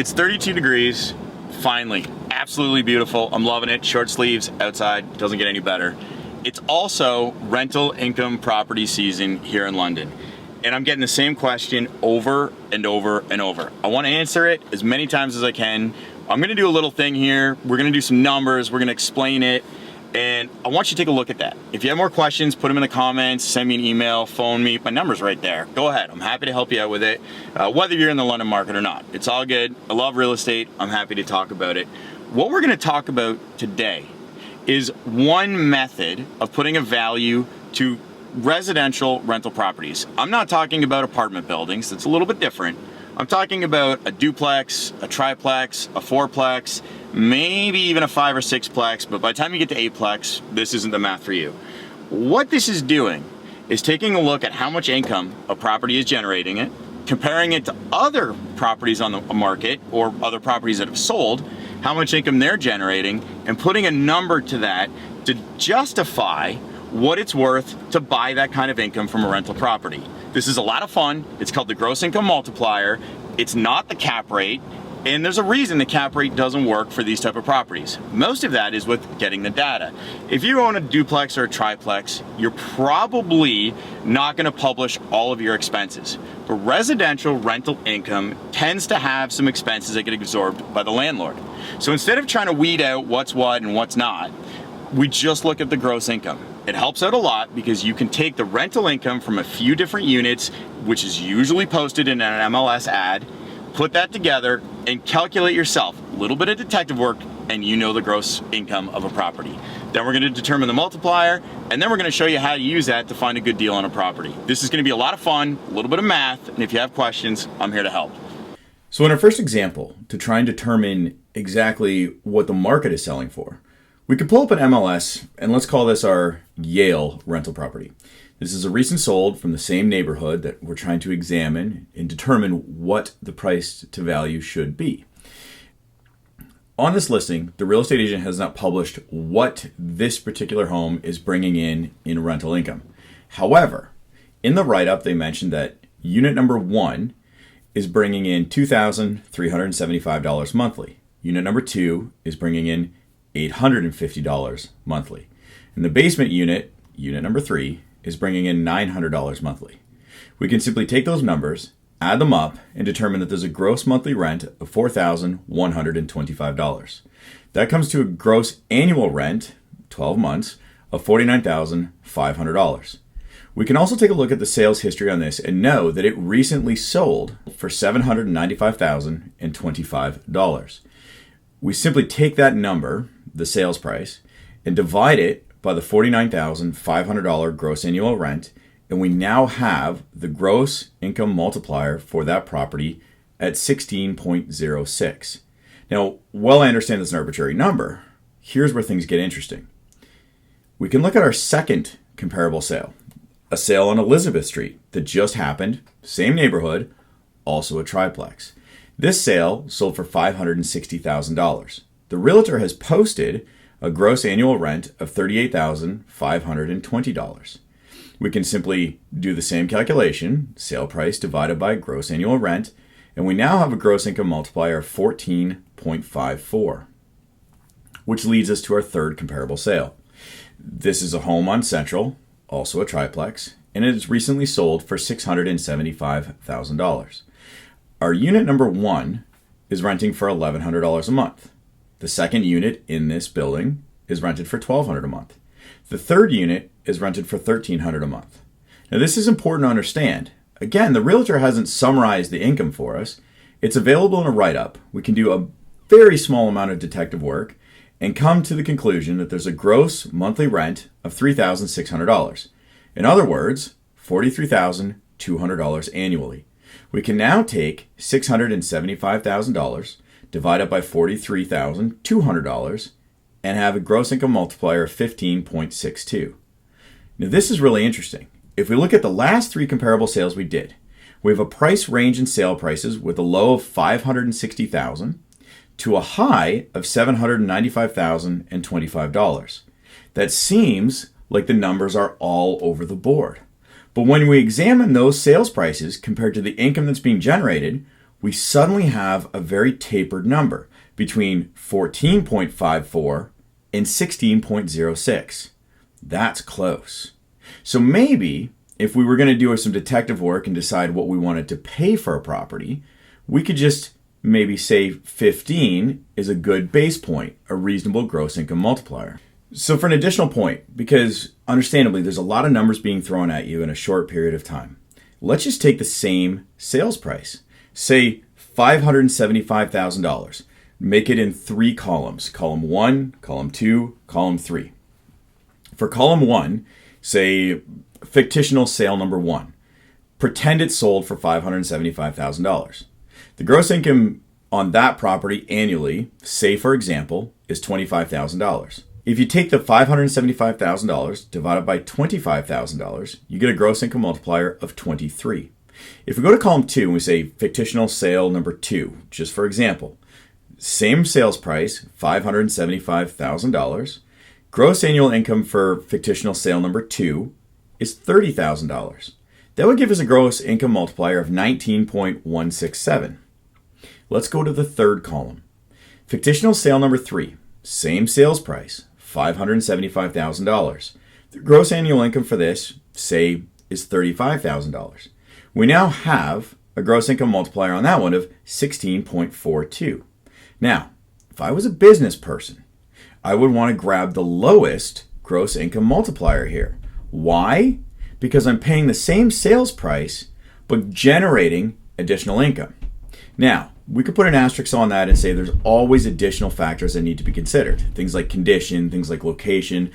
It's 32 degrees, finally, absolutely beautiful. I'm loving it. Short sleeves outside, doesn't get any better. It's also rental income property season here in London. And I'm getting the same question over and over and over. I want to answer it as many times as I can. I'm going to do a little thing here. We're going to do some numbers. We're going to explain it. And I want you to take a look at that. If you have more questions, put them in the comments, send me an email, phone me. My number's right there. Go ahead. I'm happy to help you out with it, whether you're in the London market or not. It's all good. I love real estate. I'm happy to talk about it. What we're going to talk about today is one method of putting a value to residential rental properties. I'm not talking about apartment buildings. That's a little bit different. I'm talking about a duplex, a triplex, a fourplex, maybe even a 5 or 6plex, but by the time you get to 8plex, this isn't the math for you. What this is doing is taking a look at how much income a property is generating it, comparing it to other properties on the market or other properties that have sold, how much income they're generating, and putting a number to that to justify what it's worth to buy that kind of income from a rental property. This is a lot of fun. It's called the Gross Income Multiplier. It's not the cap rate, and there's a reason the cap rate doesn't work for these type of properties. Most of that is with getting the data. If you own a duplex or a triplex, you're probably not going to publish all of your expenses. But residential rental income tends to have some expenses that get absorbed by the landlord. So instead of trying to weed out what's what and what's not, we just look at the gross income. It helps out a lot because you can take the rental income from a few different units, which is usually posted in an MLS ad, put that together and calculate yourself. A little bit of detective work and you know the gross income of a property. Then we're going to determine the multiplier, and then we're going to show you how to use that to find a good deal on a property. This is going to be a lot of fun, a little bit of math, and if you have questions, I'm here to help. So in our first example, to try and determine exactly what the market is selling for, we could pull up an MLS, and let's call this our Yale rental property. This is a recent sold from the same neighborhood that we're trying to examine and determine what the price to value should be. On this listing, the real estate agent has not published what this particular home is bringing in rental income. However, in the write-up, they mentioned that unit number 1 is bringing in $2,375 monthly. Unit number 2 is bringing in $850 monthly. And the basement unit, unit number 3, is bringing in $900 monthly. We can simply take those numbers, add them up, and determine that there's a gross monthly rent of $4,125. That comes to a gross annual rent, 12 months, of $49,500. We can also take a look at the sales history on this and know that it recently sold for $795,025. We simply take that number, the sales price, and divide it by the $49,500 gross annual rent, and we now have the gross income multiplier for that property at 16.06. Now, while I understand this is an arbitrary number, here's where things get interesting. We can look at our second comparable sale, a sale on Elizabeth Street that just happened, same neighborhood, also a triplex. This sale sold for $560,000. The realtor has posted a gross annual rent of $38,520. We can simply do the same calculation, sale price divided by gross annual rent, and we now have a gross income multiplier of 14.54, which leads us to our third comparable sale. This is a home on Central, also a triplex, and it is recently sold for $675,000. Our unit number 1 is renting for $1,100 a month. The second unit in this building is rented for $1,200 a month. The third unit is rented for $1,300 a month. Now this is important to understand. Again, the realtor hasn't summarized the income for us. It's available in a write-up. We can do a very small amount of detective work and come to the conclusion that there's a gross monthly rent of $3,600. In other words, $43,200 annually. We can now take $675,000, divide it by $43,200, and have a gross income multiplier of 15.62. Now this is really interesting. If we look at the last 3 comparable sales we did, we have a price range in sale prices with a low of $560,000 to a high of $795,025. That seems like the numbers are all over the board. But when we examine those sales prices compared to the income that's being generated, we suddenly have a very tapered number between 14.54 and 16.06. That's close. So maybe if we were going to do some detective work and decide what we wanted to pay for a property, we could just maybe say 15 is a good base point, a reasonable gross income multiplier. So for an additional point, because understandably there's a lot of numbers being thrown at you in a short period of time, let's just take the same sales price. Say $575,000. Make it in 3 columns. Column 1, column 2, column 3. For column 1, say fictional sale number 1. Pretend it sold for $575,000. The gross income on that property annually, say for example, is $25,000. If you take the $575,000 divided by $25,000, you get a gross income multiplier of 23. If we go to column 2 and we say fictional sale number 2, just for example, same sales price, $575,000. Gross annual income for fictional sale number 2 is $30,000. That would give us a gross income multiplier of 19.167. Let's go to the third column. Fictional sale number 3, same sales price, $575,000. The gross annual income for this, say, is $35,000. We now have a gross income multiplier on that one of 16.42. Now, if I was a business person, I would want to grab the lowest gross income multiplier here. Why? Because I'm paying the same sales price, but generating additional income. Now, we could put an asterisk on that and say there's always additional factors that need to be considered. Things like condition, things like location.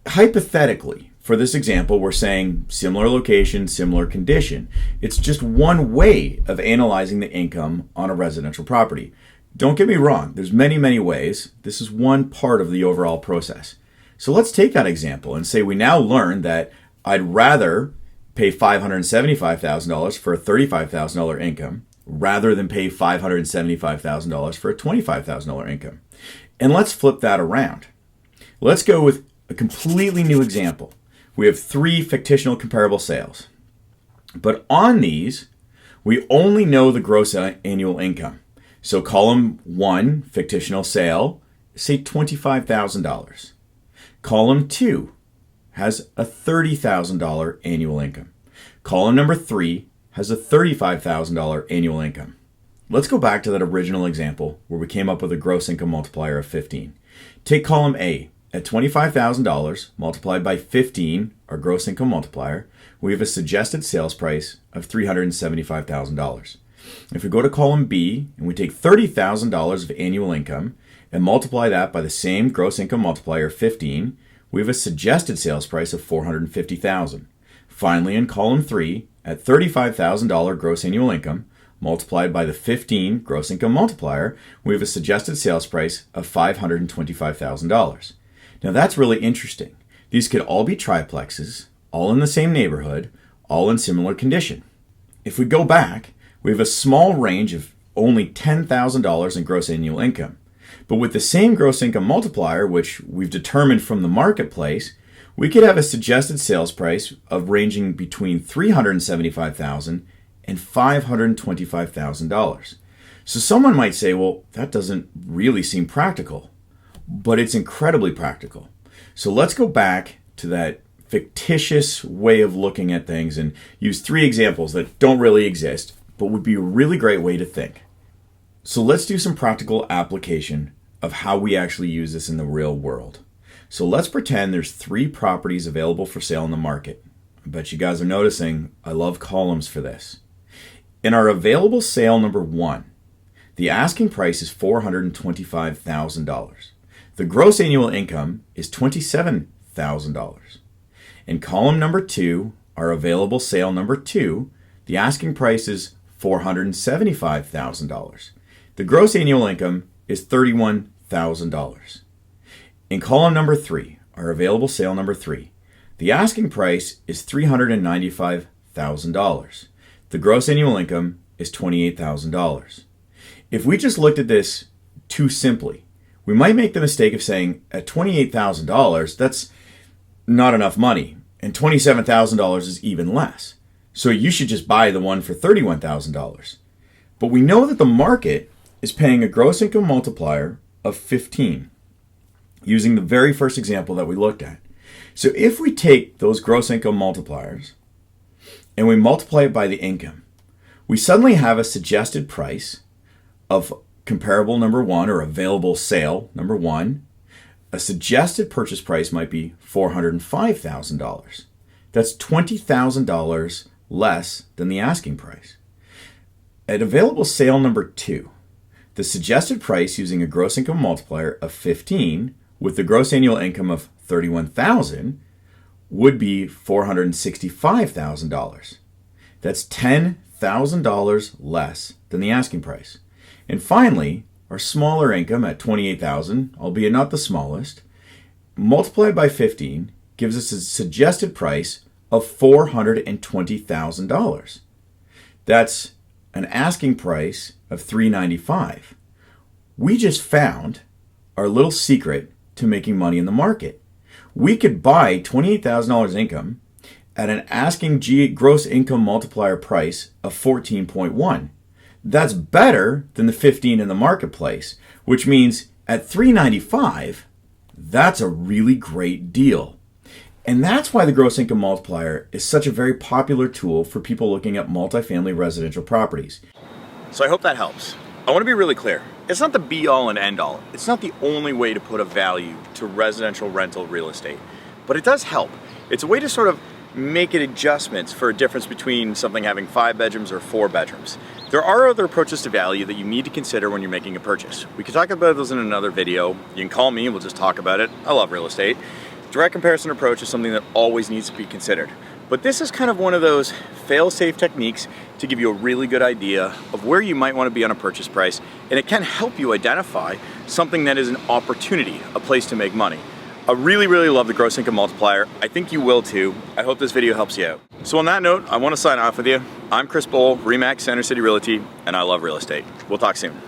Hypothetically, for this example, we're saying similar location, similar condition. It's just one way of analyzing the income on a residential property. Don't get me wrong, there's many, many ways. This is one part of the overall process. So let's take that example and say we now learn that I'd rather pay $575,000 for a $35,000 income rather than pay $575,000 for a $25,000 income. And let's flip that around. Let's go with a completely new example. We have 3 fictional comparable sales. But on these, we only know the gross annual income. So column 1, fictional sale, say $25,000. Column 2 has a $30,000 annual income. Column number 3 has a $35,000 annual income. Let's go back to that original example where we came up with a gross income multiplier of 15. Take column A. At $25,000 multiplied by 15, our gross income multiplier, we have a suggested sales price of $375,000. If we go to column B and we take $30,000 of annual income and multiply that by the same gross income multiplier of 15, we have a suggested sales price of $450,000. Finally, in column 3, at $35,000 gross annual income multiplied by the 15 gross income multiplier, we have a suggested sales price of $525,000. Now that's really interesting. These could all be triplexes, all in the same neighborhood, all in similar condition. If we go back, we have a small range of only $10,000 in gross annual income. But with the same gross income multiplier, which we've determined from the marketplace, we could have a suggested sales price of ranging between $375,000 and $525,000. So someone might say, well, that doesn't really seem practical, but it's incredibly practical. So let's go back to that fictitious way of looking at things and use 3 examples that don't really exist, but would be a really great way to think. So let's do some practical application of how we actually use this in the real world. So let's pretend there's 3 properties available for sale in the market. I bet you guys are noticing I love columns for this. In our available sale number 1, the asking price is $425,000. The gross annual income is $27,000. In column number 2, our available sale number 2, the asking price is $475,000. The gross annual income is $31,000. In column number 3, our available sale number 3, the asking price is $395,000. The gross annual income is $28,000. If we just looked at this too simply, we might make the mistake of saying at $28,000, that's not enough money, and $27,000 is even less. So you should just buy the one for $31,000. But we know that the market is paying a gross income multiplier of 15, using the very first example that we looked at. So if we take those gross income multipliers and we multiply it by the income, we suddenly have a suggested price of comparable number one, or available sale number one. A suggested purchase price might be $405,000. That's $20,000 less than the asking price. At available sale number two, the suggested price using a gross income multiplier of 15 with the gross annual income of $31,000 would be $465,000. That's $10,000 less than the asking price. And finally, our smaller income at $28,000, albeit not the smallest, multiplied by 15 gives us a suggested price of $420,000. That's an asking price of $395,000. We just found our little secret to making money in the market. We could buy $28,000 income at an asking gross income multiplier price of 14.1. That's better than the 15 in the marketplace, which means at $395,000, that's a really great deal. And that's why the gross income multiplier is such a very popular tool for people looking at multifamily residential properties. So I hope that helps. I want to be really clear. It's not the be all and end all. It's not the only way to put a value to residential rental real estate, but it does help. It's a way to sort of make it adjustments for a difference between something having 5 bedrooms or 4 bedrooms. There are other approaches to value that you need to consider when you're making a purchase. We could talk about those in another video. You can call me and we'll just talk about it. I love real estate. Direct comparison approach is something that always needs to be considered. But this is kind of one of those fail-safe techniques to give you a really good idea of where you might want to be on a purchase price, and it can help you identify something that is an opportunity, a place to make money. I really, really love the gross income multiplier. I think you will too. I hope this video helps you out. So on that note, I want to sign off with you. I'm Chris Bowl, RE/MAX Center City Realty, and I love real estate. We'll talk soon.